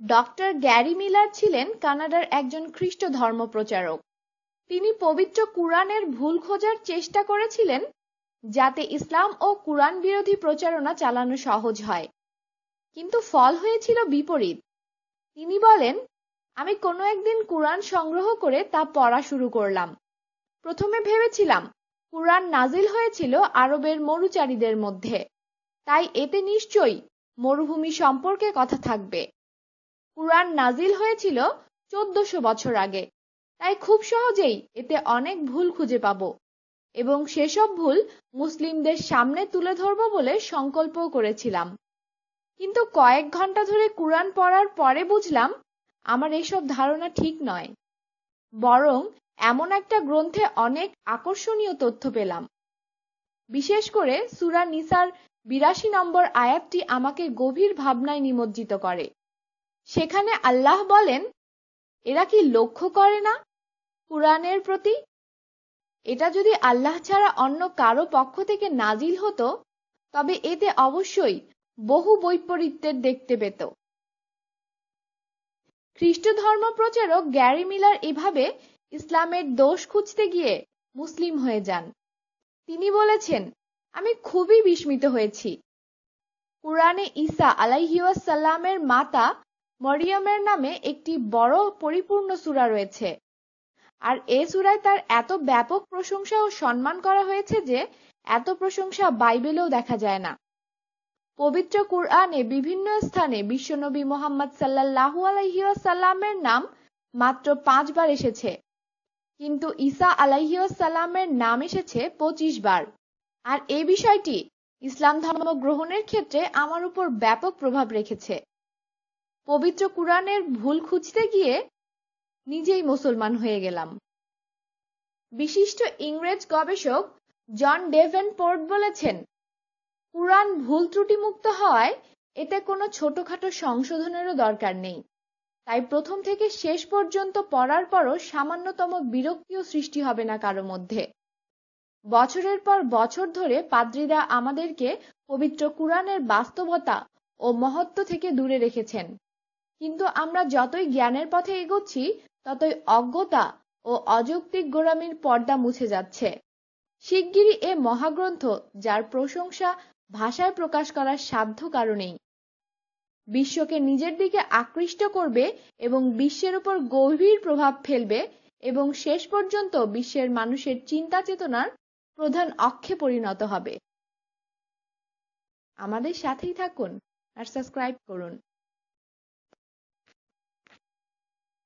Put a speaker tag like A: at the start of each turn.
A: Doctor Gary Miller ছিলেন কানাডার একজন খ্রিস্ট ধর্মপ্রচারক। তিনি পবিত্র কুরআনের ভুল খোঁজার চেষ্টা করেছিলেন যাতে ইসলাম ও কুরআন বিরোধী প্রচারণা চালানো সহজ হয়, কিন্তু ফল হয়েছিল বিপরীত। তিনি বলেন, আমি কোনো একদিন কুরআন সংগ্রহ করে তা পড়া শুরু করলাম। প্রথমে ভেবেছিলাম কুরআন নাজিল হয়েছিল আরবের মরুচারীদের মধ্যে, তাই এতে নিশ্চয়ই মরুভূমি সম্পর্কে কথা থাকবে। কুরআন নাজিল হয়েছিল 1400 বছর আগে, তাই খুব সহজেই এতে অনেক ভুল খুঁজে পাব এবং সেসব ভুল মুসলিমদের সামনে তুলে ধরব বলে সংকল্পও করেছিলাম। কিন্তু কয়েক ঘন্টা ধরে কুরআন পড়ার পরে বুঝলাম আমার এসব ধারণা ঠিক নয়, বরং এমন একটা গ্রন্থে অনেক আকর্ষণীয় তথ্য পেলাম। বিশেষ করে সূরা নিসার 82 নম্বর আয়াতটি আমাকে গভীর ভাবনায় নিমজ্জিত করে। সেখানে আল্লাহ বলেন, এরা কি লক্ষ্য করে না কুরআনের প্রতি? এটা যদি আল্লাহ ছাড়া অন্য কারো পক্ষ থেকে নাজিল হতো তবে এতে অবশ্যই বহু বৈপরীত্যের দেখতে পেত। খ্রিস্ট ধর্ম প্রচারক গ্যারি মিলার এভাবে ইসলামের দোষ খুঁজতে গিয়ে মুসলিম হয়ে যান। তিনি বলেছেন, আমি খুবই বিস্মিত হয়েছি। কুরআনে ঈসা আলাইহিওয়াসাল্লামের মাতা মরিয়মের নামে একটি বড় পরিপূর্ণ সূরা রয়েছে, আর এ সূরায় তার এত ব্যাপক প্রশংসা ও সম্মান করা হয়েছে যে এত প্রশংসা বাইবেলেও দেখা যায় না। পবিত্র কুরআনে বিভিন্ন স্থানে বিশ্বনবী মুহাম্মদ সাল্লাল্লাহু আলাইহি ওয়াসাল্লামের নাম মাত্র 5 বার এসেছে, কিন্তু ঈসা আলাইহি ওয়াসাল্লামের নাম এসেছে 25 বার। আর এই বিষয়টি ইসলাম ধর্ম গ্রহণের ক্ষেত্রে আমার উপর ব্যাপক প্রভাব রেখেছে। পবিত্র কুরআনের ভুল খুঁজতে গিয়ে নিজেই মুসলমান হয়ে গেলাম। বিশিষ্ট ইংরেজ গবেষক জন ডেভেনপোর্ট বলেছেন, কুরআন ভুল ত্রুটিমুক্ত হওয়ায় এতে কোনো ছোটখাটো সংশোধনেরও দরকার নেই। তাই প্রথম থেকে শেষ পর্যন্ত পড়ার পরও সামান্যতম বিরক্তিও সৃষ্টি হবে না কারো মধ্যে। বছরের পর বছর ধরে পাদ্রীরা আমাদেরকে পবিত্র কুরআনের বাস্তবতা ও মহত্ব থেকে দূরে রেখেছেন, কিন্তু আমরা যতই জ্ঞানের পথে এগোচ্ছি ততই অজ্ঞতা ও অযৌক্তিক গোঁড়ামির পর্দা মুছে যাচ্ছে। শিগগিরই এ মহাগ্রন্থ, যার প্রশংসা ভাষায় প্রকাশ করার সাধ্য কারণেই, বিশ্বকে নিজের দিকে আকৃষ্ট করবে এবং বিশ্বের উপর গভীর প্রভাব ফেলবে এবং শেষ পর্যন্ত বিশ্বের মানুষের চিন্তা চেতনার প্রধান অক্ষে পরিণত হবে। আমাদের সাথেই থাকুন আর সাবস্ক্রাইব করুন।